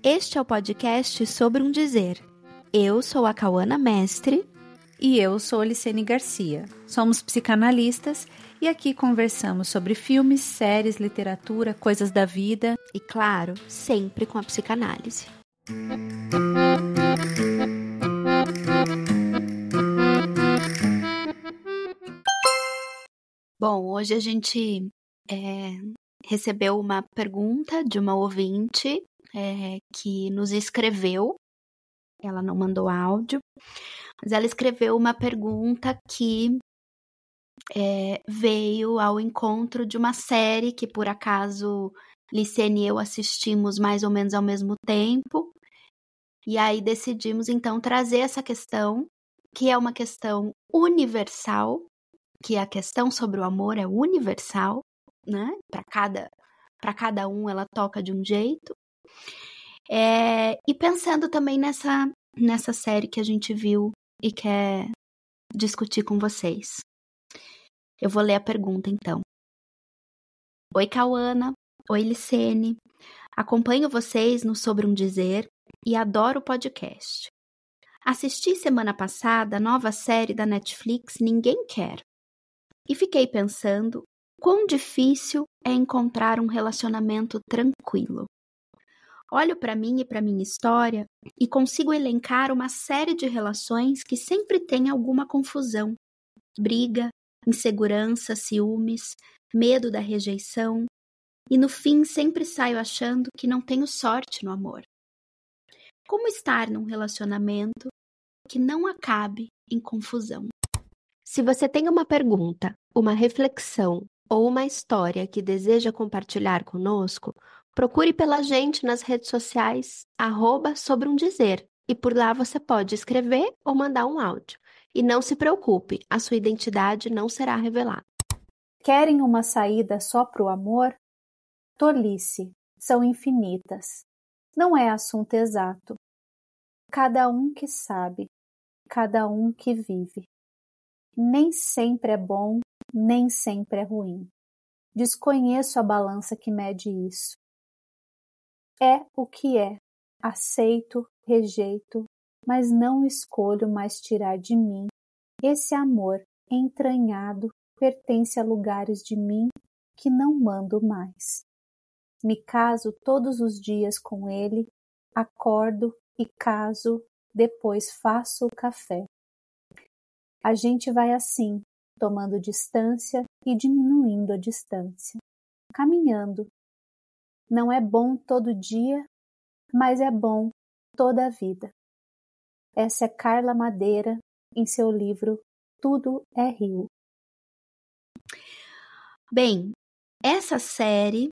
Este é o podcast Sobre um Dizer. Eu sou a Cauana Mestre. E eu sou a Licene Garcia. Somos psicanalistas e aqui conversamos sobre filmes, séries, literatura, coisas da vida. E claro, sempre com a psicanálise. Bom, hoje a gente recebeu uma pergunta de uma ouvinte que nos escreveu. Ela não mandou áudio, mas ela escreveu uma pergunta que veio ao encontro de uma série que, por acaso, Licene e eu assistimos mais ou menos ao mesmo tempo. E aí decidimos, então, trazer essa questão, que é uma questão universal, que a questão sobre o amor é universal, né? Para cada um ela toca de um jeito. E pensando também nessa série que a gente viu e quer discutir com vocês. Eu vou ler a pergunta, então. Oi, Cauana. Oi, Licene. Acompanho vocês no Sobre um Dizer e adoro o podcast. Assisti semana passada a nova série da Netflix Ninguém Quer. E fiquei pensando quão difícil é encontrar um relacionamento tranquilo. Olho para mim e para minha história e consigo elencar uma série de relações que sempre têm alguma confusão. Briga, insegurança, ciúmes, medo da rejeição. E no fim sempre saio achando que não tenho sorte no amor. Como estar num relacionamento que não acabe em confusão? Se você tem uma pergunta, uma reflexão ou uma história que deseja compartilhar conosco, procure pela gente nas redes sociais, @sobreumdizer, e por lá você pode escrever ou mandar um áudio. E não se preocupe, a sua identidade não será revelada. Querem uma saída só para o amor? Tolice, são infinitas. Não é assunto exato. Cada um que sabe, cada um que vive. Nem sempre é bom, nem sempre é ruim. Desconheço a balança que mede isso. É o que é, aceito, rejeito, mas não escolho mais tirar de mim. Esse amor entranhado pertence a lugares de mim que não mando mais. Me caso todos os dias com ele, acordo e caso, depois faço o café. A gente vai assim, tomando distância e diminuindo a distância, caminhando. Não é bom todo dia, mas é bom toda a vida. Essa é Carla Madeira, em seu livro Tudo é Rio. Bem, essa série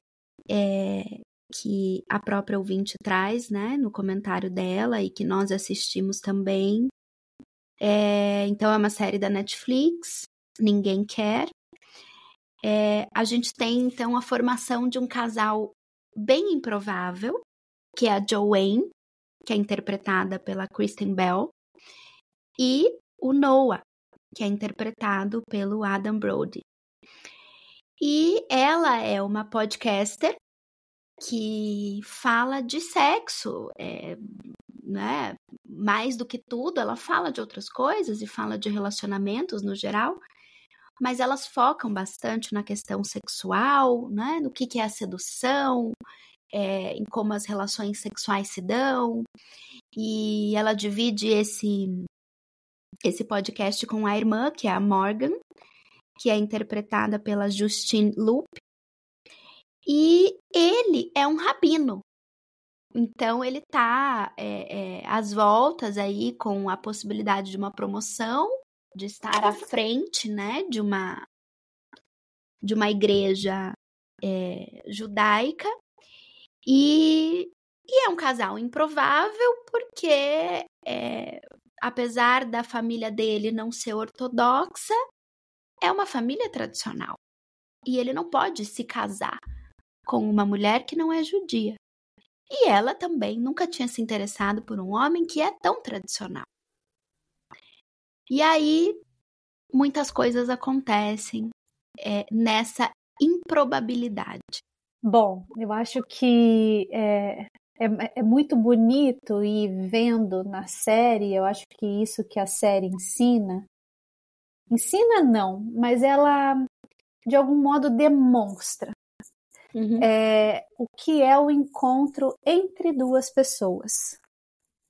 que a própria ouvinte traz, né, no comentário dela e que nós assistimos também. Então, é uma série da Netflix, Ninguém Quer. A gente tem, então, a formação de um casal bem improvável, que é a Joanne, que é interpretada pela Kristen Bell, e o Noah, que é interpretado pelo Adam Brody. E ela é uma podcaster que fala de sexo, né? Mais do que tudo, ela fala de outras coisas e fala de relacionamentos no geral, mas elas focam bastante na questão sexual, né? No que é a sedução, em como as relações sexuais se dão, e ela divide esse podcast com a irmã, que é a Morgan, que é interpretada pela Justine Lup, e ele é um rabino. Então, ele está às voltas aí com a possibilidade de uma promoção, de estar à frente, né, de uma igreja judaica, e é um casal improvável porque, apesar da família dele não ser ortodoxa, é uma família tradicional. E ele não pode se casar com uma mulher que não é judia. E ela também nunca tinha se interessado por um homem que é tão tradicional. E aí, muitas coisas acontecem nessa improbabilidade. Bom, eu acho que é muito bonito ir vendo na série, eu acho que isso que a série ensina não, mas ela de algum modo demonstra o que é o encontro entre duas pessoas,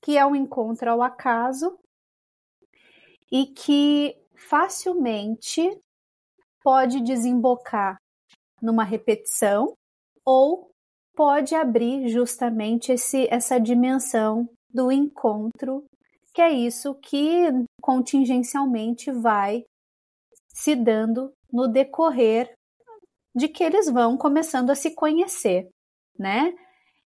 que é um encontro ao acaso e que facilmente pode desembocar numa repetição ou pode abrir justamente essa dimensão do encontro, que é isso que contingencialmente vai se dando no decorrer de que eles vão começando a se conhecer, né?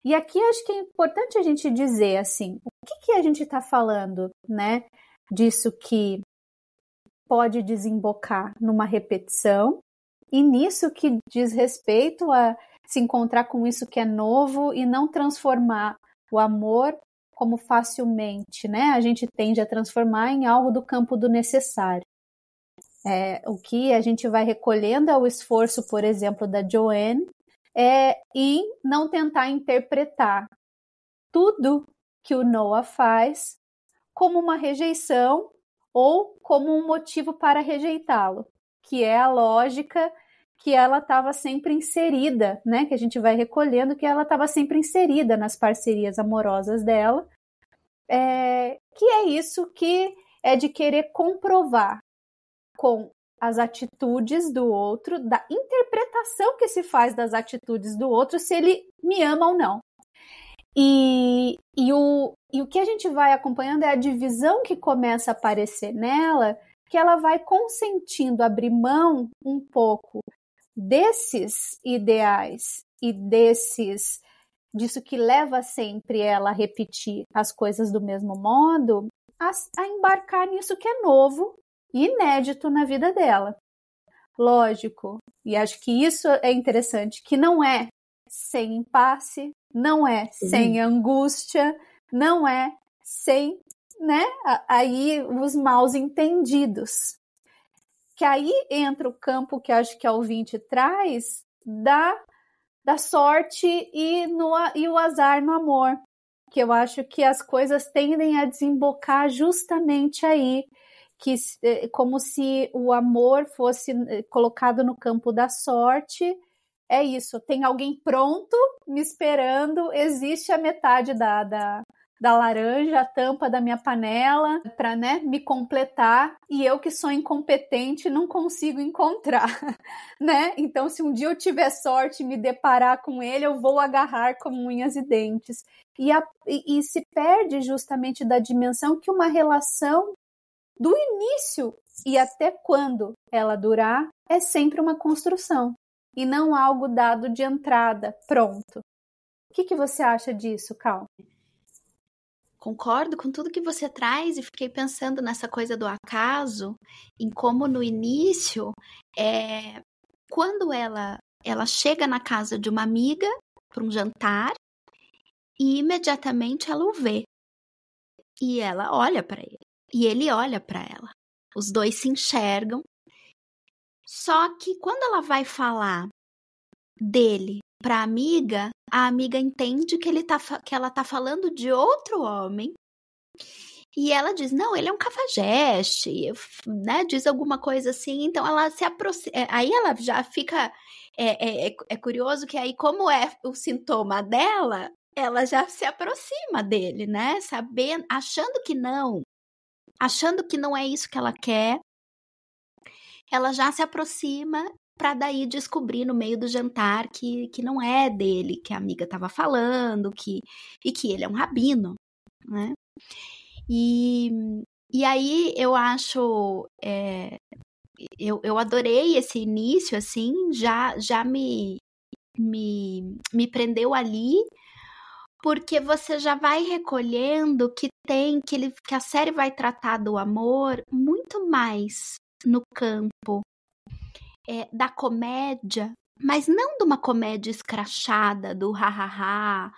E aqui acho que é importante a gente dizer assim, o que a gente está falando, né? Disso que pode desembocar numa repetição e nisso que diz respeito a se encontrar com isso que é novo e não transformar o amor como facilmente, né? A gente tende a transformar em algo do campo do necessário. O que a gente vai recolhendo é o esforço, por exemplo, da Joanne em não tentar interpretar tudo que o Noah faz como uma rejeição ou como um motivo para rejeitá-lo, que é a lógica que ela estava sempre inserida, né? Que a gente vai recolhendo que ela estava sempre inserida nas parcerias amorosas dela, que é isso que é de querer comprovar com as atitudes do outro, da interpretação que se faz das atitudes do outro, se ele me ama ou não. E o que a gente vai acompanhando é a divisão que começa a aparecer nela, que ela vai consentindo abrir mão um pouco desses ideais e disso que leva sempre ela a repetir as coisas do mesmo modo, a embarcar nisso que é novo e inédito na vida dela. Lógico, e acho que isso é interessante, que não é sem impasse, não é sem angústia, não é sem, né, aí os maus entendidos. Que aí entra o campo que acho que a ouvinte traz da sorte e o azar no amor, que eu acho que as coisas tendem a desembocar justamente aí, que como se o amor fosse colocado no campo da sorte. É isso, tem alguém pronto me esperando, existe a metade da laranja, a tampa da minha panela para, né, me completar, e eu que sou incompetente não consigo encontrar, né? Então, se um dia eu tiver sorte e me deparar com ele, eu vou agarrar com unhas e dentes. E se perde justamente da dimensão que uma relação do início e até quando ela durar é sempre uma construção e não algo dado de entrada, pronto. O que você acha disso, Cal? Concordo com tudo que você traz e fiquei pensando nessa coisa do acaso, em como no início, quando ela chega na casa de uma amiga para um jantar e imediatamente ela o vê. E ela olha para ele. E ele olha para ela. Os dois se enxergam. Só que quando ela vai falar dele para a amiga entende que ela tá falando de outro homem. E ela diz, não, ele é um cafajeste, né? Diz alguma coisa assim. Então ela se aproxima. Aí ela já fica. É curioso que aí, como é o sintoma dela, ela já se aproxima dele, né? Sabendo, achando que não é isso que ela quer, ela já se aproxima para daí descobrir no meio do jantar que não é dele, que a amiga estava falando, e que ele é um rabino, né? E aí eu acho, eu adorei esse início, assim, já me prendeu ali, porque você já vai recolhendo que a série vai tratar do amor muito mais no campo da comédia, mas não de uma comédia escrachada, do ha-ha-ha,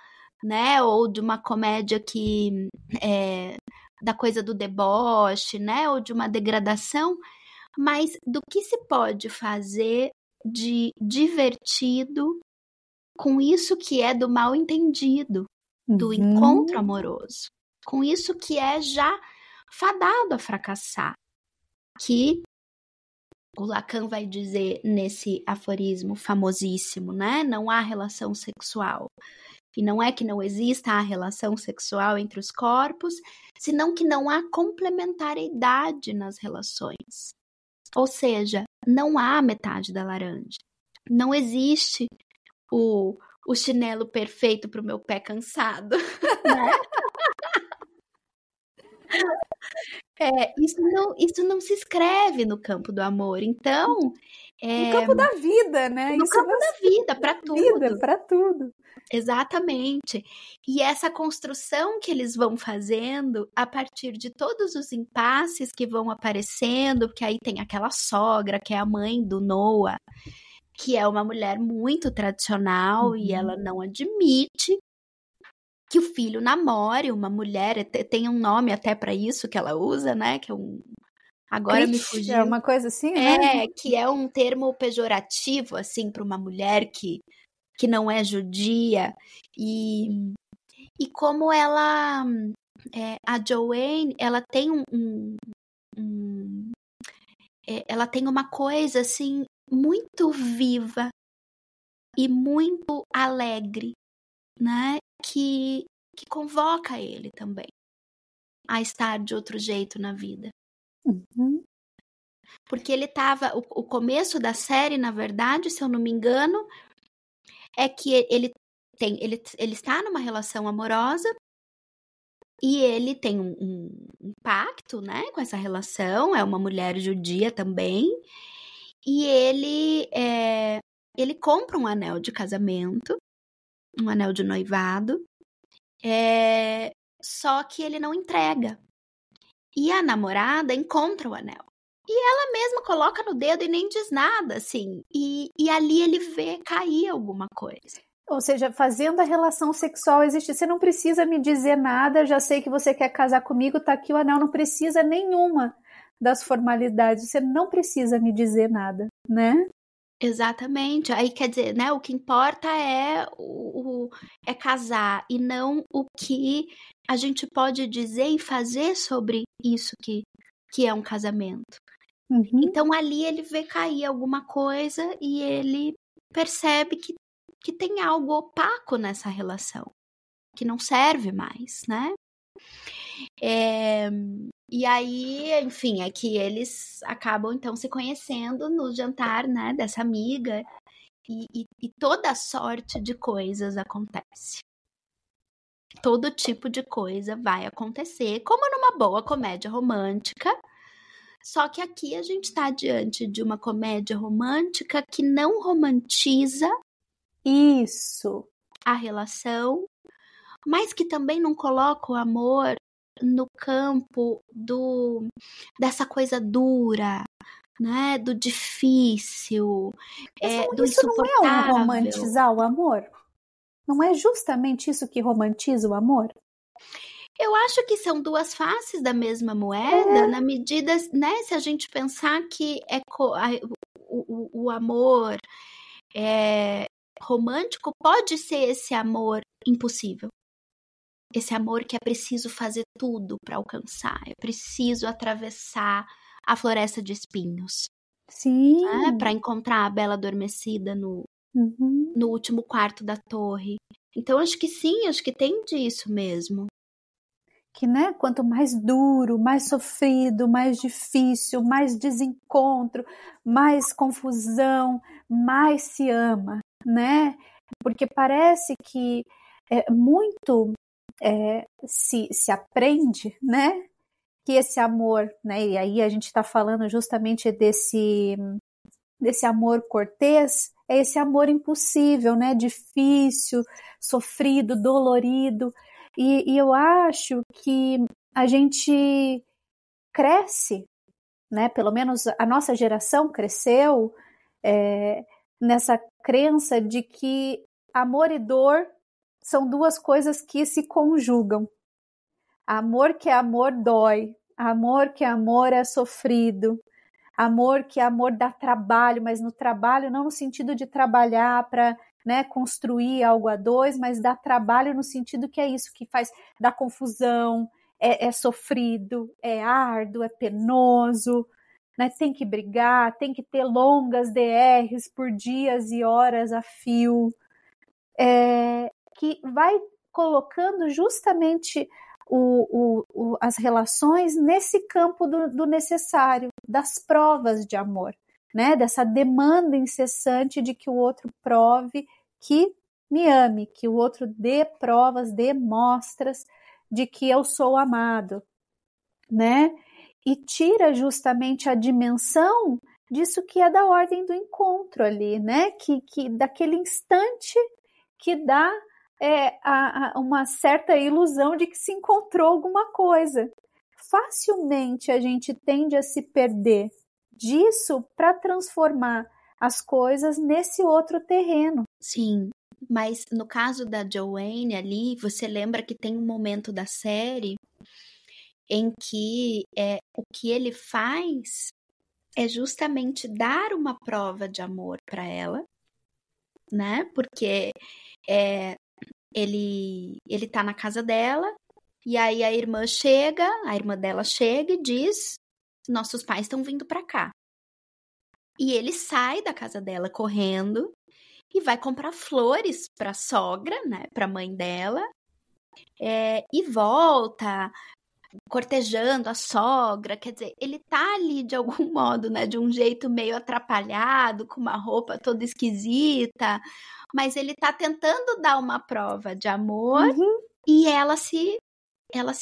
né? Ou de uma comédia que da coisa do deboche, né? Ou de uma degradação, mas do que se pode fazer de divertido com isso que é do mal entendido, do encontro amoroso. Com isso que é já fadado a fracassar. Que o Lacan vai dizer nesse aforismo famosíssimo, né? Não há relação sexual. E não é que não exista a relação sexual entre os corpos, senão que não há complementariedade nas relações. Ou seja, não há metade da laranja. Não existe o chinelo perfeito para o meu pé cansado, né? Isso não se escreve no campo do amor. Então, no campo da vida, né? No campo da vida, para tudo. Vida, para tudo. Exatamente. E essa construção que eles vão fazendo a partir de todos os impasses que vão aparecendo, porque aí tem aquela sogra, que é a mãe do Noah, que é uma mulher muito tradicional e ela não admite que o filho namore uma mulher, tem um nome até para isso que ela usa, né? Que é um... Agora me fugiu. É uma coisa assim, né? Que é um termo pejorativo, assim, para uma mulher que não é judia. E como ela... a Joanne, ela tem ela tem uma coisa, assim, muito viva e muito alegre, né? Que convoca ele também a estar de outro jeito na vida. Porque ele estava... O começo da série, na verdade, se eu não me engano, é que ele está numa relação amorosa e ele tem um pacto, né, com essa relação. É uma mulher judia também. E ele compra um anel de casamento, um anel de noivado, só que ele não entrega. E a namorada encontra o anel. E ela mesma coloca no dedo e nem diz nada, assim. E ali ele vê cair alguma coisa. Ou seja, fazendo a relação sexual existir. Você não precisa me dizer nada, já sei que você quer casar comigo, tá aqui o anel, não precisa nenhuma das formalidades. Você não precisa me dizer nada, né? Exatamente. Aí, quer dizer, né, o que importa é é casar e não o que a gente pode dizer e fazer sobre isso que é um casamento. Então, ali ele vê cair alguma coisa e ele percebe que tem algo opaco nessa relação, que não serve mais, né? E aí, enfim, é que eles acabam, então, se conhecendo no jantar, né, dessa amiga, e toda sorte de coisas acontece. Todo tipo de coisa vai acontecer, como numa boa comédia romântica. Só que aqui a gente está diante de uma comédia romântica que não romantiza a relação, mas que também não coloca o amor no campo dessa coisa dura, né? Do difícil, do isso insuportável. Não é romantizar o amor? Não é justamente isso que romantiza o amor? Eu acho que são duas faces da mesma moeda, na medida, né, se a gente pensar que o amor romântico pode ser esse amor impossível. Esse amor que é preciso fazer tudo para alcançar, é preciso atravessar a floresta de espinhos. Sim. Né, para encontrar a bela adormecida no último quarto da torre. Então, acho que sim, acho que tem disso mesmo. Que, né, quanto mais duro, mais sofrido, mais difícil, mais desencontro, mais confusão, mais se ama, né? Porque parece que muito se aprende, né? Que esse amor, né? E aí a gente está falando justamente desse amor cortês, é esse amor impossível, né? Difícil, sofrido, dolorido. E eu acho que a gente cresce, né? Pelo menos a nossa geração cresceu nessa crença de que amor e dor são duas coisas que se conjugam. Amor que é amor dói, amor que é amor é sofrido, amor que é amor dá trabalho, mas no trabalho não no sentido de trabalhar para né, construir algo a dois, mas dá trabalho no sentido que é isso que faz, dá confusão, é sofrido, é árduo, é penoso, né, tem que brigar, tem que ter longas DRs por dias e horas a fio, que vai colocando justamente as relações nesse campo do necessário, das provas de amor, né? Dessa demanda incessante de que o outro prove que me ame, que o outro dê provas, dê mostras de que eu sou amado, né? E tira justamente a dimensão disso que é da ordem do encontro ali, né? Que daquele instante que dá uma certa ilusão de que se encontrou alguma coisa. Facilmente a gente tende a se perder disso para transformar as coisas nesse outro terreno. Sim, mas no caso da Joanne ali, você lembra que tem um momento da série em que o que ele faz é justamente dar uma prova de amor para ela, né? Porque ele tá na casa dela, e aí a irmã dela chega e diz: nossos pais estão vindo para cá. E ele sai da casa dela correndo e vai comprar flores para a sogra, né, para a mãe dela, e volta cortejando a sogra, quer dizer, ele tá ali de algum modo, né, de um jeito meio atrapalhado, com uma roupa toda esquisita, mas ele tá tentando dar uma prova de amor. E ela se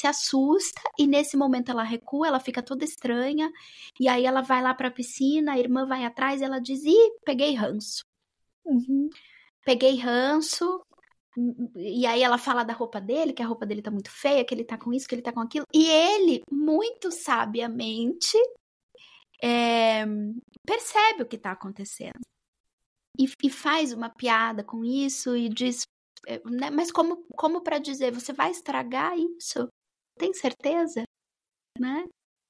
assusta, e nesse momento ela recua, ela fica toda estranha, e aí ela vai lá pra piscina, a irmã vai atrás, e ela diz: ih, peguei ranço. Peguei ranço, e aí ela fala da roupa dele, que a roupa dele tá muito feia, que ele tá com isso, que ele tá com aquilo, e ele, muito sabiamente, percebe o que tá acontecendo. E faz uma piada com isso, e diz, né, mas como para dizer, você vai estragar isso? Tem certeza? Né?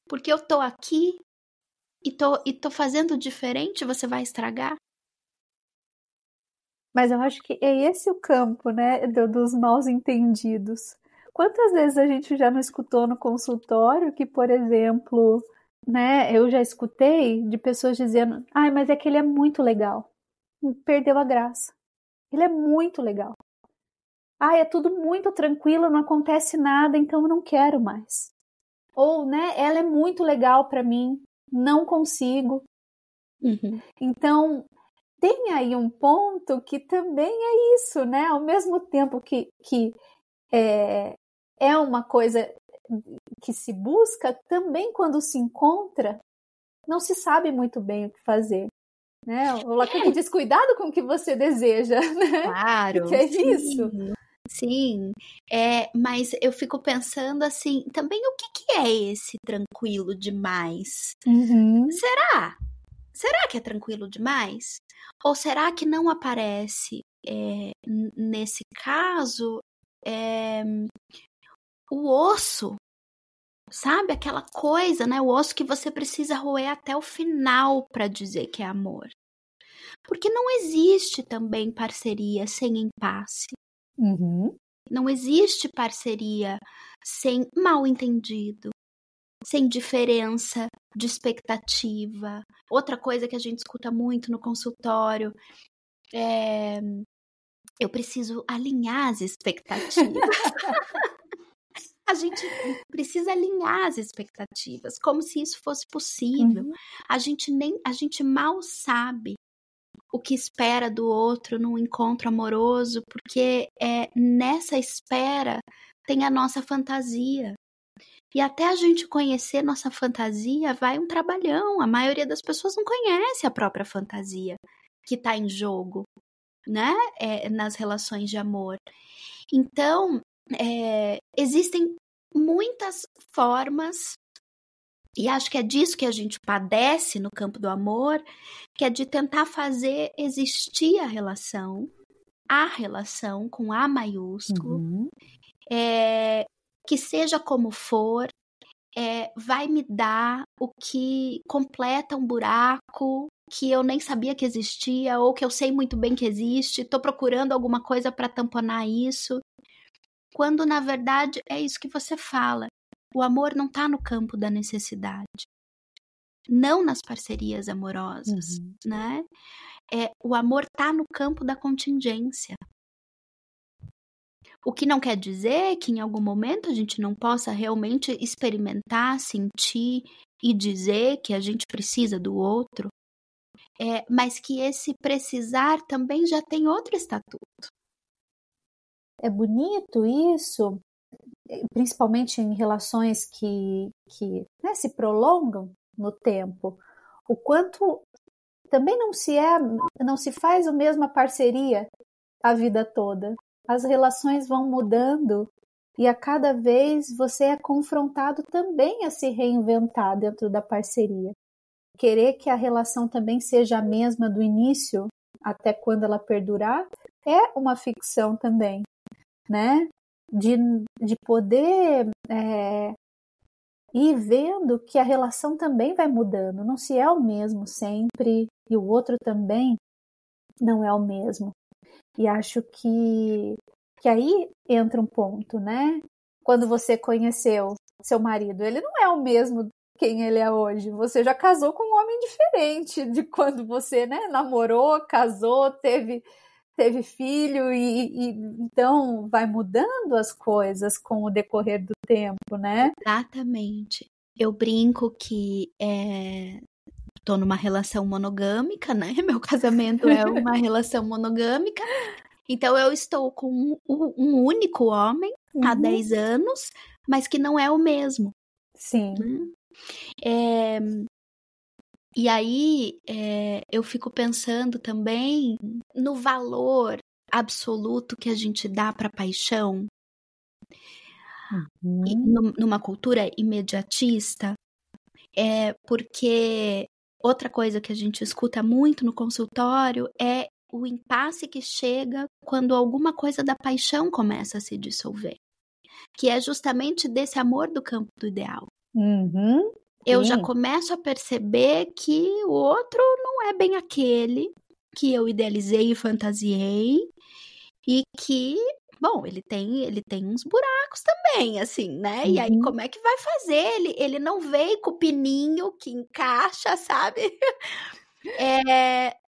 Porque eu tô aqui e tô fazendo diferente, você vai estragar? Mas eu acho que é esse o campo, né, dos maus entendidos. Quantas vezes a gente já não escutou no consultório que, por exemplo, né, eu já escutei de pessoas dizendo: ai, mas é que ele é muito legal. Perdeu a graça. Ele é muito legal. Ai, é tudo muito tranquilo, não acontece nada, então eu não quero mais. Ou, né, ela é muito legal para mim, não consigo. Então, tem aí um ponto que também é isso, né? Ao mesmo tempo que é uma coisa que se busca, também quando se encontra, não se sabe muito bem o que fazer. Né? O Lacan que diz: cuidado com o que você deseja, né? Claro, que é sim, isso. Sim, mas eu fico pensando assim, também o que é esse tranquilo demais? Será? Será que é tranquilo demais? Ou será que não aparece, nesse caso, o osso? Sabe? Aquela coisa, né? O osso que você precisa roer até o final para dizer que é amor. Porque não existe também parceria sem impasse. Não existe parceria sem mal-entendido, sem diferença de expectativa. Outra coisa que a gente escuta muito no consultório é: eu preciso alinhar as expectativas. A gente precisa alinhar as expectativas, como se isso fosse possível. A gente mal sabe o que espera do outro num encontro amoroso, porque nessa espera tem a nossa fantasia. E até a gente conhecer nossa fantasia, vai um trabalhão. A maioria das pessoas não conhece a própria fantasia que está em jogo, né? Nas relações de amor. Então, existem muitas formas, e acho que é disso que a gente padece no campo do amor, que é de tentar fazer existir a relação com A maiúsculo, que seja como for, vai me dar o que completa um buraco que eu nem sabia que existia, ou que eu sei muito bem que existe, estou procurando alguma coisa para tamponar isso, quando na verdade é isso que você fala. O amor não está no campo da necessidade, não nas parcerias amorosas, né? O amor está no campo da contingência. O que não quer dizer que em algum momento a gente não possa realmente experimentar, sentir e dizer que a gente precisa do outro, mas que esse precisar também já tem outro estatuto. É bonito isso, principalmente em relações que né, se prolongam no tempo. O quanto também não se faz a mesma parceria a vida toda. As relações vão mudando e a cada vez você é confrontado também a se reinventar dentro da parceria. Querer que a relação também seja a mesma do início até quando ela perdurar é uma ficção também, né? De poder ir vendo que a relação também vai mudando, não se é o mesmo sempre e o outro também não é o mesmo. E acho que aí entra um ponto, né? Quando você conheceu seu marido, ele não é o mesmo quem ele é hoje. Você já casou com um homem diferente de quando você, né, namorou, casou, teve filho e então vai mudando as coisas com o decorrer do tempo, né? Exatamente. Eu brinco que tô numa relação monogâmica, né? Meu casamento é uma relação monogâmica. Então eu estou com um único homem há 10 anos, mas que não é o mesmo. Sim. Né? E aí eu fico pensando também no valor absoluto que a gente dá para a paixão. Numa cultura imediatista, porque outra coisa que a gente escuta muito no consultório é o impasse que chega quando alguma coisa da paixão começa a se dissolver, que é justamente desse amor do campo do ideal. Eu já começo a perceber que o outro não é bem aquele que eu idealizei e fantasiei, e que, bom, ele tem uns buracos também, assim, né? E aí, como é que vai fazer? Ele não veio com o pininho que encaixa, sabe?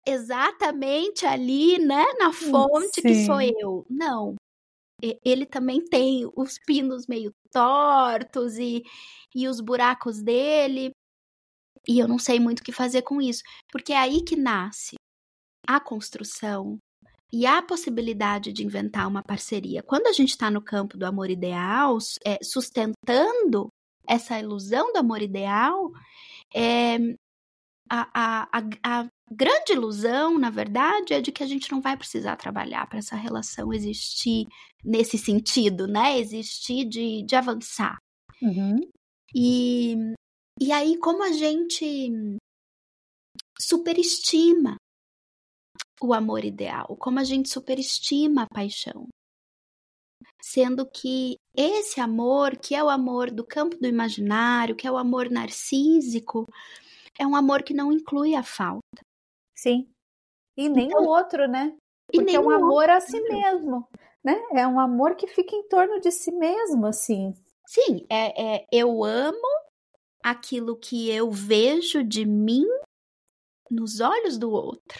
Exatamente ali, né? Na fonte que sou eu. Não. Ele também tem os pinos meio tortos e os buracos dele. E eu não sei muito o que fazer com isso. Porque é aí que nasce a construção e a possibilidade de inventar uma parceria. Quando a gente está no campo do amor ideal, sustentando essa ilusão do amor ideal, a grande ilusão, na verdade, é de que a gente não vai precisar trabalhar para essa relação existir nesse sentido, né? Existir de avançar. E aí, como a gente superestima o amor ideal, como a gente superestima a paixão. Sendo que esse amor, que é o amor do campo do imaginário, que é o amor narcísico, é um amor que não inclui a falta. Sim. E nem o outro, né? Porque é um amor a si mesmo, né? É um amor que fica em torno de si mesmo, assim. Sim, eu amo aquilo que eu vejo de mim nos olhos do outro.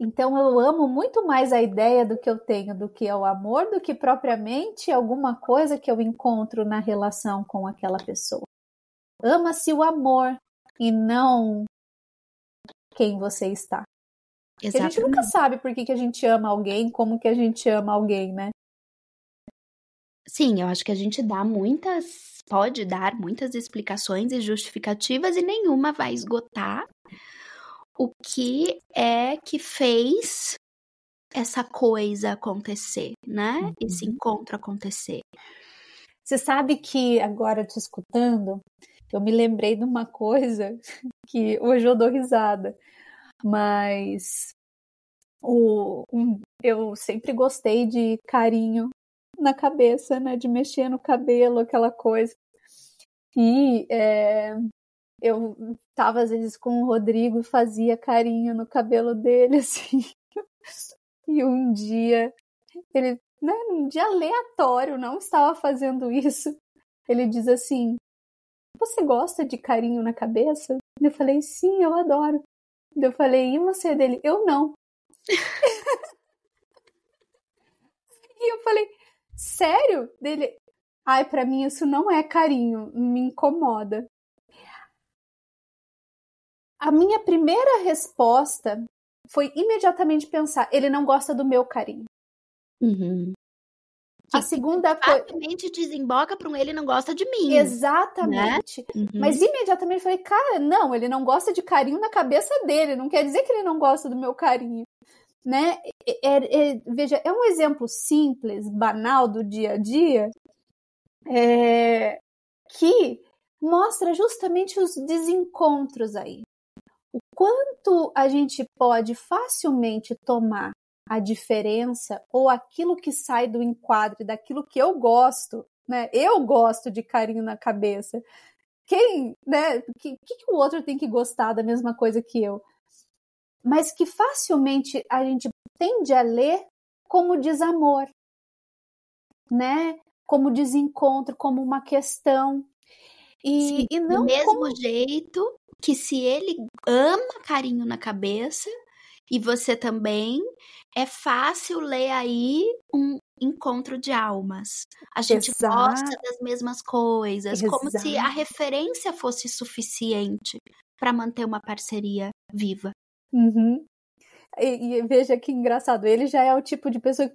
Então eu amo muito mais a ideia do que eu tenho do que é o amor, do que propriamente alguma coisa que eu encontro na relação com aquela pessoa. Ama-se o amor e não quem você está. Porque a gente nunca sabe por que a gente ama alguém, como que a gente ama alguém, né? Sim, eu acho que a gente pode dar muitas explicações e justificativas e nenhuma vai esgotar o que é que fez essa coisa acontecer, né? Esse encontro acontecer. Você sabe que agora te escutando, eu me lembrei de uma coisa que hoje eu dou risada, mas eu sempre gostei de carinho na cabeça, né? De mexer no cabelo, aquela coisa. E eu tava às vezes com o Rodrigo e fazia carinho no cabelo dele, assim. E um dia, ele, né, num dia aleatório, não estava fazendo isso. Ele diz assim: você gosta de carinho na cabeça? Eu falei: sim, eu adoro. Eu falei: e você? Dele? Eu não. E eu falei: sério? Dele: ai, pra mim isso não é carinho, me incomoda. A minha primeira resposta foi imediatamente pensar: ele não gosta do meu carinho. Uhum. A segunda coisa. Facilmente desemboca para ele não gosta de mim. Exatamente. Né? Uhum. Mas imediatamente falei: cara, não, ele não gosta de carinho na cabeça dele. Não quer dizer que ele não gosta do meu carinho. Né? Veja, é um exemplo simples, banal do dia a dia, que mostra justamente os desencontros aí. O quanto a gente pode facilmente tomar a diferença ou aquilo que sai do enquadre daquilo que eu gosto, né? Eu gosto de carinho na cabeça. Quem, né? Que o outro tem que gostar da mesma coisa que eu? Mas que facilmente a gente tende a ler como desamor, né? Como desencontro, como uma questão. Sim, E do não mesmo como... jeito que se ele ama carinho na cabeça e você também, é fácil ler aí um encontro de almas. A gente gosta das mesmas coisas, como se a referência fosse suficiente para manter uma parceria viva. Uhum. E veja que engraçado, ele já é o tipo de pessoa que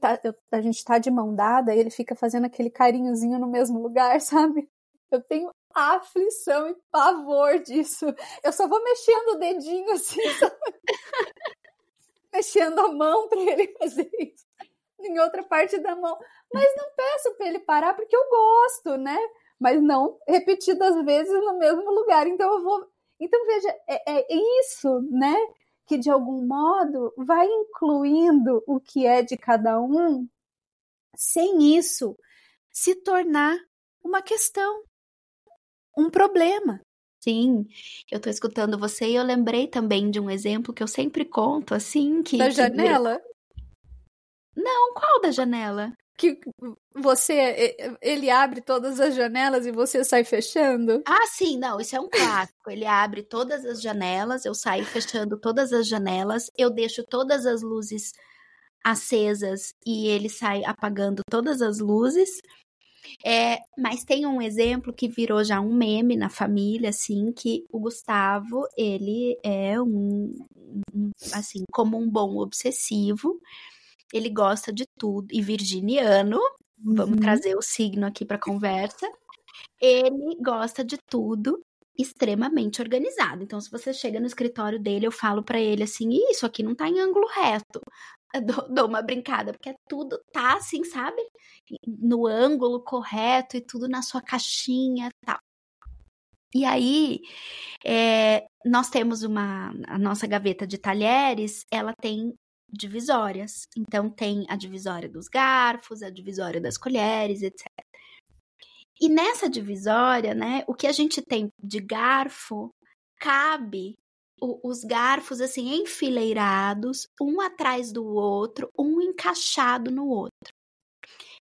a gente tá de mão dada e ele fica fazendo aquele carinhozinho no mesmo lugar, sabe? Eu tenho aflição e pavor disso. Eu só vou mexendo o dedinho assim, sabe? Mexendo a mão para ele fazer isso em outra parte da mão. Mas não peço para ele parar porque eu gosto, né? Mas não repetidas vezes no mesmo lugar. Então eu vou. Então veja, é isso, né? Que de algum modo vai incluindo o que é de cada um, sem isso se tornar uma questão, um problema. Sim, eu tô escutando você e eu lembrei também de um exemplo que eu sempre conto, assim, Da janela? Não, qual da janela? Que ele abre todas as janelas e você sai fechando? Ah, sim, não, isso é um clássico. Ele abre todas as janelas, eu saio fechando todas as janelas, eu deixo todas as luzes acesas e ele sai apagando todas as luzes. Mas tem um exemplo que virou já um meme na família, assim, que o Gustavo, ele é assim, como um bom obsessivo, ele gosta de tudo, e virginiano, vamos trazer o signo aqui para conversa, ele gosta de tudo extremamente organizado. Então, se você chega no escritório dele, eu falo para ele assim, isso aqui não tá em ângulo reto. Eu dou uma brincada, porque tudo tá assim, sabe? No ângulo correto e tudo na sua caixinha e tal. E aí, nós temos a nossa gaveta de talheres, ela tem divisórias. Então, tem a divisória dos garfos, a divisória das colheres, etc. E nessa divisória, né, o que a gente tem de garfo, cabe os garfos assim enfileirados, um atrás do outro, um encaixado no outro.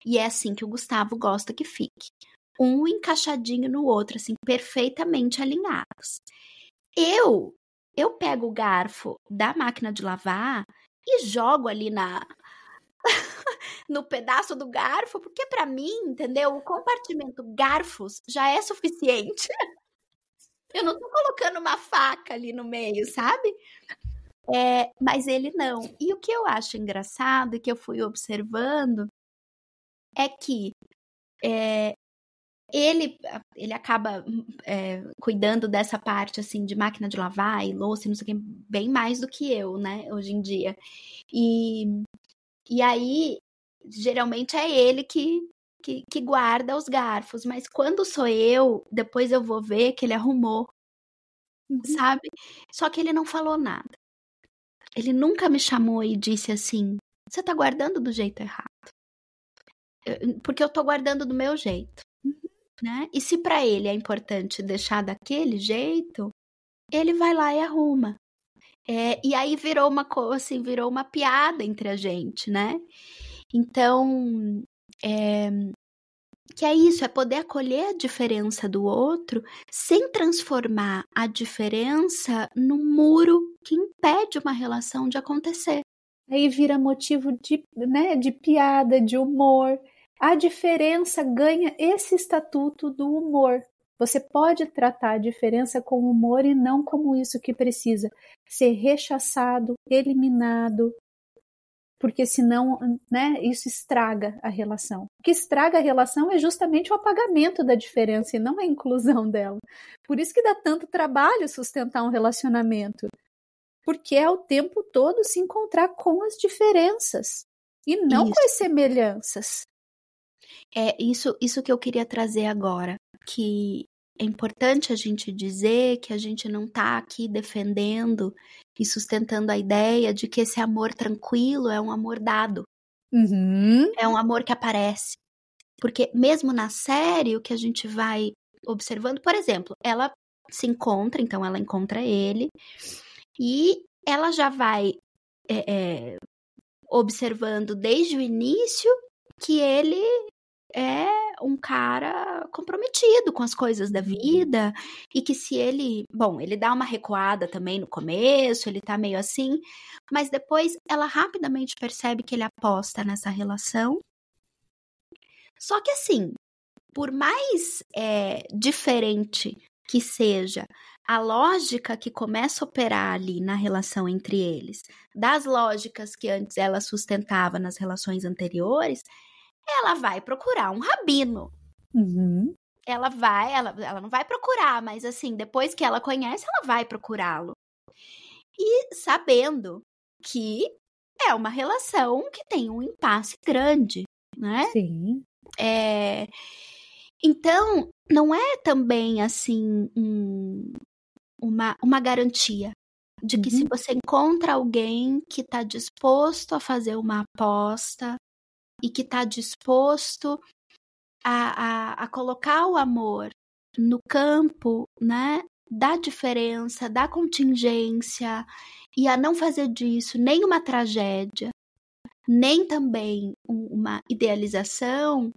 E é assim que o Gustavo gosta que fique. Um encaixadinho no outro, assim, perfeitamente alinhados. Eu pego o garfo da máquina de lavar e jogo ali no pedaço do garfo, porque para mim, entendeu? O compartimento garfos já é suficiente. Eu não tô colocando uma faca ali no meio, sabe? Mas ele não. E o que eu acho engraçado e que eu fui observando é que ele acaba cuidando dessa parte assim de máquina de lavar e louça e não sei o que, bem mais do que eu, né, hoje em dia. E aí, geralmente é ele que guarda os garfos, mas quando sou eu, depois eu vou ver que ele arrumou, sabe? Só que ele não falou nada. Ele nunca me chamou e disse assim: você tá guardando do jeito errado. Porque eu tô guardando do meu jeito. né? E se para ele é importante deixar daquele jeito, ele vai lá e arruma. E aí virou uma coisa, assim, virou uma piada entre a gente, né? Então, que é isso, é poder acolher a diferença do outro sem transformar a diferença num muro que impede uma relação de acontecer. Aí vira motivo de, né, de piada, de humor. A diferença ganha esse estatuto do humor. Você pode tratar a diferença com humor e não como isso que precisa ser rechaçado, eliminado, porque senão, né, isso estraga a relação. O que estraga a relação é justamente o apagamento da diferença e não a inclusão dela. Por isso que dá tanto trabalho sustentar um relacionamento, porque é o tempo todo se encontrar com as diferenças e não Isso. com as semelhanças. É isso que eu queria trazer agora, que é importante a gente dizer que a gente não está aqui defendendo e sustentando a ideia de que esse amor tranquilo é um amor dado. Uhum. É um amor que aparece. Porque mesmo na série, o que a gente vai observando, por exemplo, ela se encontra, então ela encontra ele, e ela já vai observando desde o início que ele é um cara comprometido com as coisas da vida e que se ele, bom, ele dá uma recuada também no começo, ele tá meio assim, mas depois ela rapidamente percebe que ele aposta nessa relação. Só que assim, por mais diferente que seja a lógica que começa a operar ali na relação entre eles, das lógicas que antes ela sustentava nas relações anteriores, ela vai procurar um rabino. Uhum. Ela não vai procurar, mas assim, depois que ela conhece, ela vai procurá-lo. E sabendo que é uma relação que tem um impasse grande, né? Sim. Então, não é também assim uma garantia de que se você encontra alguém que está disposto a fazer uma aposta e que está disposto a colocar o amor no campo, né, da diferença, da contingência, e a não fazer disso nem uma tragédia, nem também uma idealização,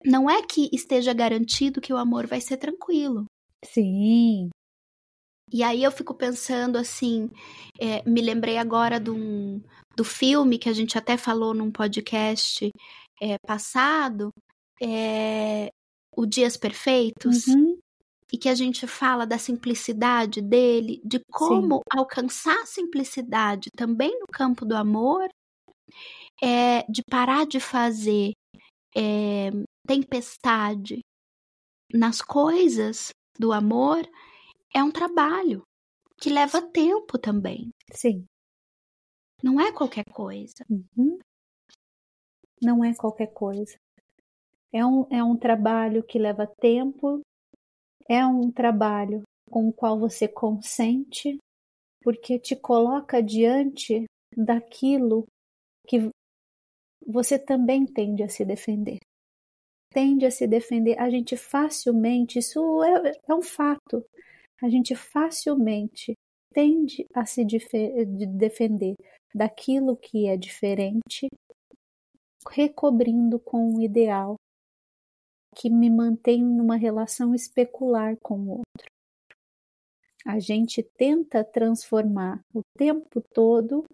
não é que esteja garantido que o amor vai ser tranquilo. Sim. E aí eu fico pensando assim, me lembrei agora do filme que a gente até falou num podcast passado, O Dias Perfeitos, Uhum. e que a gente fala da simplicidade dele, de Sim. como alcançar a simplicidade também no campo do amor, de parar de fazer tempestade nas coisas do amor, é um trabalho que leva tempo também. Sim. Não é qualquer coisa. Uhum. Não é qualquer coisa. É um trabalho que leva tempo, é um trabalho com o qual você consente, porque te coloca diante daquilo que você também tende a se defender. Tende a se defender. A gente facilmente, isso é um fato, a gente facilmente tende a se defender daquilo que é diferente, recobrindo com um ideal que me mantém numa relação especular com o outro. A gente tenta transformar o tempo todo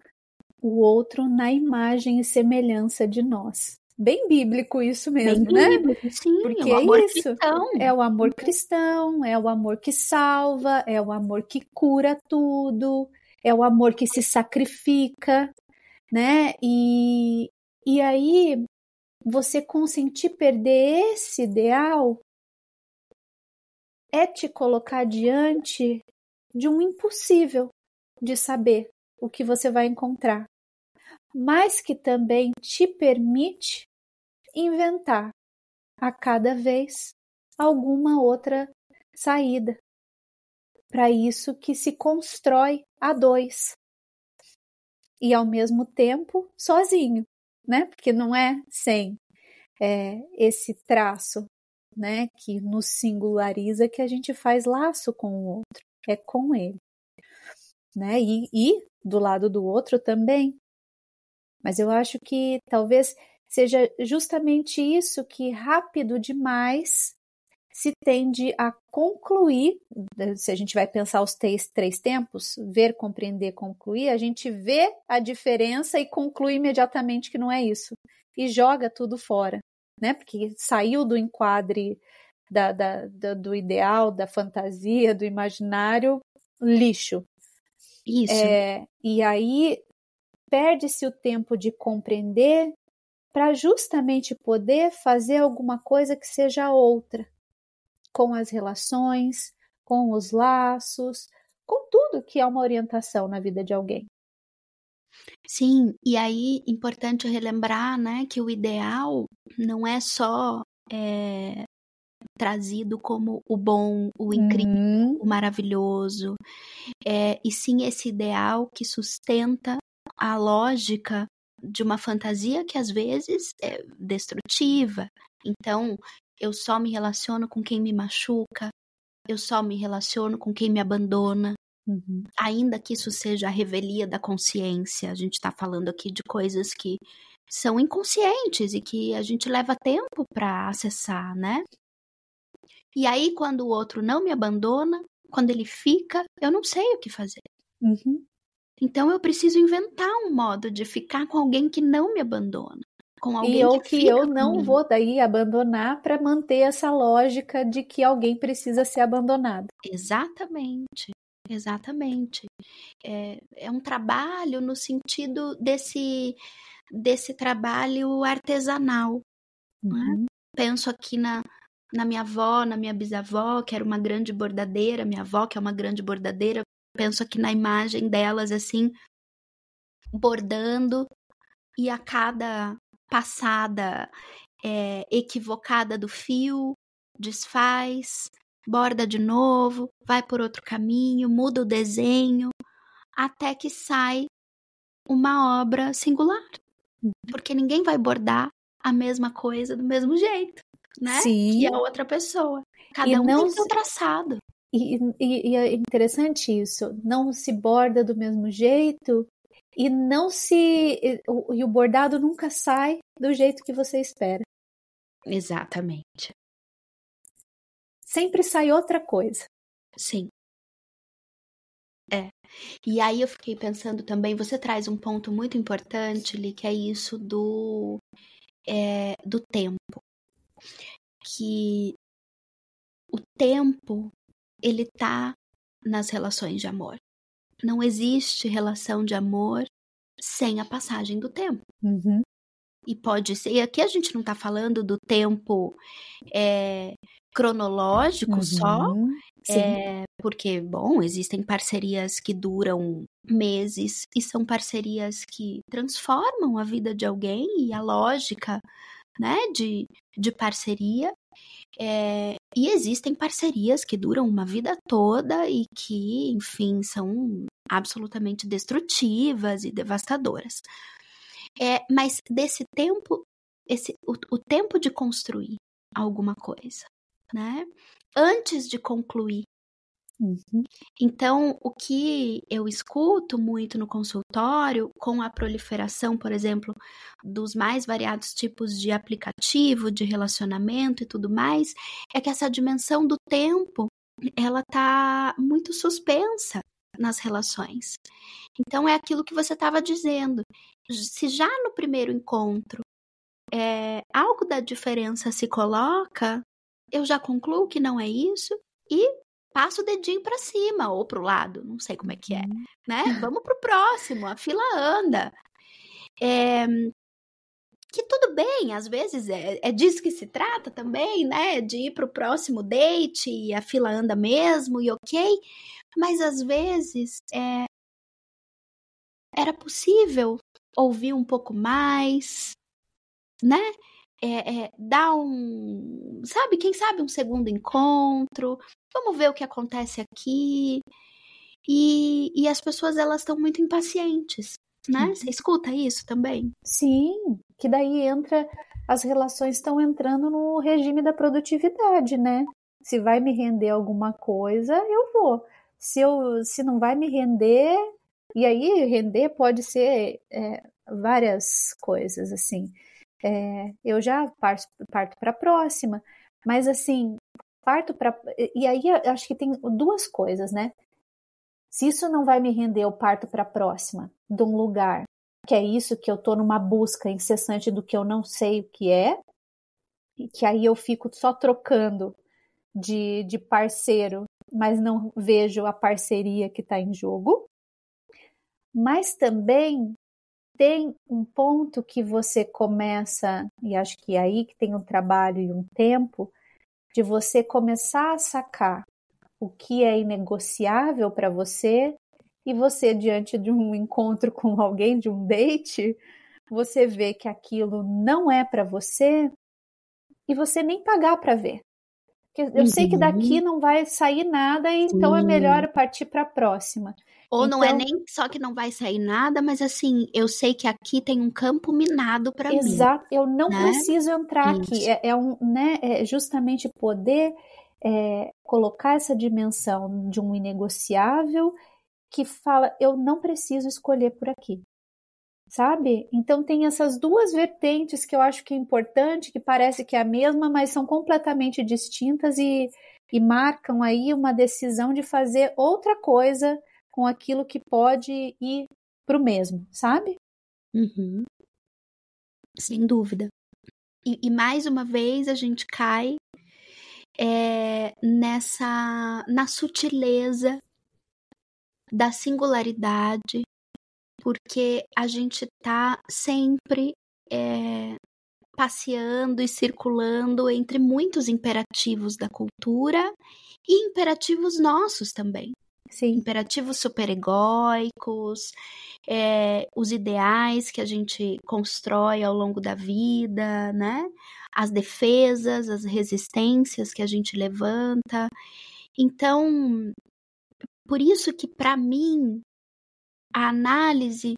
o outro na imagem e semelhança de nós. Bem bíblico isso mesmo, Bem né? bíblico, sim, Porque o é amor isso. cristão. É o amor cristão, é o amor que salva, é o amor que cura tudo, é o amor que se sacrifica, né? E aí você consentir perder esse ideal é te colocar diante de um impossível de saber o que você vai encontrar, mas que também te permite inventar a cada vez alguma outra saída. Para isso que se constrói a dois e ao mesmo tempo sozinho, né? Porque não é sem esse traço né, que nos singulariza, que a gente faz laço com o outro, é com ele, né? E do lado do outro também. Mas eu acho que talvez seja justamente isso que rápido demais se tende a concluir. Se a gente vai pensar os três tempos, ver, compreender, concluir, a gente vê a diferença e conclui imediatamente que não é isso. E joga tudo fora, né? Porque saiu do enquadre do ideal, da fantasia, do imaginário, lixo. Isso. E aí perde-se o tempo de compreender para justamente poder fazer alguma coisa que seja outra, com as relações, com os laços, com tudo que é uma orientação na vida de alguém. Sim, e aí importante relembrar, né, que o ideal não é só trazido como o bom, o incrível, o maravilhoso, e sim esse ideal que sustenta a lógica de uma fantasia que às vezes é destrutiva. Então, eu só me relaciono com quem me machuca, eu só me relaciono com quem me abandona. Ainda que isso seja a revelia da consciência, a gente está falando aqui de coisas que são inconscientes e que a gente leva tempo para acessar, né? E aí, quando o outro não me abandona, quando ele fica, eu não sei o que fazer. Então, eu preciso inventar um modo de ficar com alguém que não me abandona. Com alguém ou que eu não comigo. vou daí abandonar para manter essa lógica de que alguém precisa ser abandonado. Exatamente. Exatamente. É um trabalho no sentido desse trabalho artesanal. Né? Penso aqui na minha avó, na minha bisavó, que era uma grande bordadeira, minha avó, que é uma grande bordadeira. Penso aqui na imagem delas, assim, bordando, e a cada passada equivocada do fio, desfaz, borda de novo, vai por outro caminho, muda o desenho, até que sai uma obra singular. Porque ninguém vai bordar a mesma coisa do mesmo jeito, né? Sim. Que a outra pessoa. Cada um tem seu traçado. E é interessante isso, não se borda do mesmo jeito e o bordado nunca sai do jeito que você espera. Exatamente. Sempre sai outra coisa. Sim. E aí eu fiquei pensando também, você traz um ponto muito importante, Li, que é isso do tempo. Que o tempo, ele tá nas relações de amor. Não existe relação de amor sem a passagem do tempo. E pode ser, e aqui a gente não está falando do tempo cronológico só, porque, bom, existem parcerias que duram meses e são parcerias que transformam a vida de alguém e a lógica, né, de parceria. E existem parcerias que duram uma vida toda e que, enfim, são absolutamente destrutivas e devastadoras. Mas desse tempo, o tempo de construir alguma coisa, né? Antes de concluir. Então, o que eu escuto muito no consultório, com a proliferação, por exemplo, dos mais variados tipos de aplicativo, de relacionamento e tudo mais, é que essa dimensão do tempo, ela tá muito suspensa nas relações. Então, é aquilo que você estava dizendo. Se já no primeiro encontro algo da diferença se coloca, eu já concluo que não é isso e passo o dedinho para cima ou para o lado, não sei como é que é, né? Vamos para o próximo, a fila anda. Que tudo bem, às vezes é disso que se trata também, né? De ir para o próximo date e a fila anda mesmo e ok, mas às vezes era possível ouvir um pouco mais, né? Dar sabe, quem sabe um segundo encontro, vamos ver o que acontece aqui. E as pessoas, elas estão muito impacientes, né? Você escuta isso também? Sim, que daí entra as relações estão entrando no regime da produtividade, né? Se vai me render alguma coisa, eu vou. Se não vai me render, e aí render pode ser várias coisas, assim. Eu já parto para a próxima, mas assim, e aí acho que tem duas coisas, né? Se isso não vai me render, eu parto para a próxima, de um lugar que é isso, que eu estou numa busca incessante do que eu não sei o que é, e que aí eu fico só trocando de parceiro, mas não vejo a parceria que está em jogo. Mas também tem um ponto que você começa, e acho que é aí que tem um trabalho e um tempo, de você começar a sacar o que é inegociável para você, e você, diante de um encontro com alguém, de um date, você vê que aquilo não é para você, e você nem pagar para ver. Porque eu sei que daqui não vai sair nada, então é melhor partir para a próxima. Ou não é nem só que não vai sair nada, mas assim, eu sei que aqui tem um campo minado para mim. Exato, eu não preciso entrar aqui. É justamente poder colocar essa dimensão de um inegociável que fala, eu não preciso escolher por aqui. Sabe? Então tem essas duas vertentes que eu acho que é importante, que parece que é a mesma, mas são completamente distintas e marcam aí uma decisão de fazer outra coisa com aquilo que pode ir para o mesmo, sabe? Uhum. Sem dúvida. E mais uma vez a gente cai na sutileza da singularidade, porque a gente tá sempre passeando e circulando entre muitos imperativos da cultura e imperativos nossos também. Sim. Imperativos superegóicos, os ideais que a gente constrói ao longo da vida, né? As defesas, as resistências que a gente levanta. Então, por isso que, para mim, a análise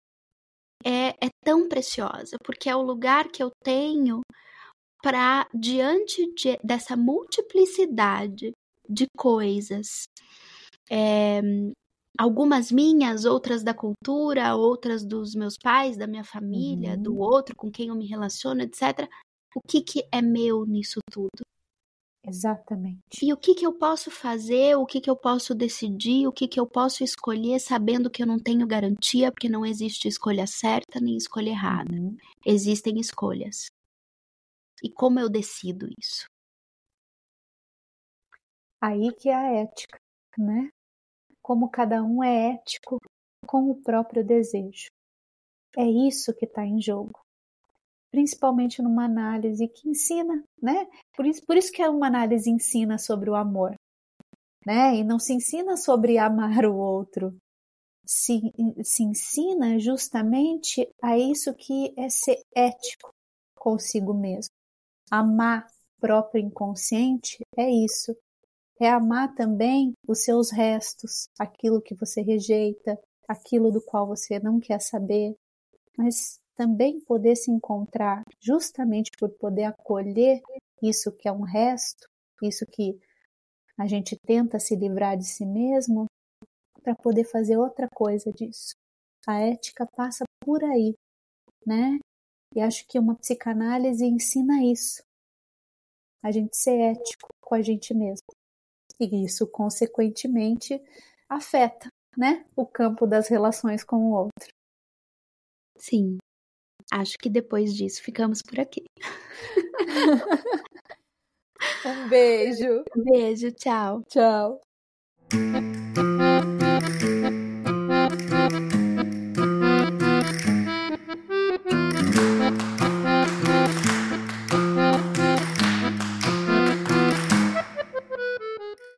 é tão preciosa, porque é o lugar que eu tenho para, diante dessa multiplicidade de coisas, algumas minhas, outras da cultura, outras dos meus pais, da minha família, do outro com quem eu me relaciono, etc. O que é meu nisso tudo? Exatamente. E o que eu posso fazer, o que eu posso decidir, o que eu posso escolher, sabendo que eu não tenho garantia, porque não existe escolha certa nem escolha errada. Existem escolhas. E como eu decido isso? Aí que é a ética, né? Como cada um é ético com o próprio desejo. É isso que está em jogo. Principalmente numa análise que ensina, né? Por isso que uma análise ensina sobre o amor, né? E não se ensina sobre amar o outro. Se ensina justamente a isso que é ser ético consigo mesmo. Amar o próprio inconsciente é isso. É amar também os seus restos, aquilo que você rejeita, aquilo do qual você não quer saber, mas também poder se encontrar justamente por poder acolher isso que é um resto, isso que a gente tenta se livrar de si mesmo, para poder fazer outra coisa disso. A ética passa por aí, né? E acho que uma psicanálise ensina isso. A gente ser ético com a gente mesmo. E isso, consequentemente, afeta, né, o campo das relações com o outro. Sim. Acho que depois disso ficamos por aqui. Um beijo. Beijo, tchau. Tchau.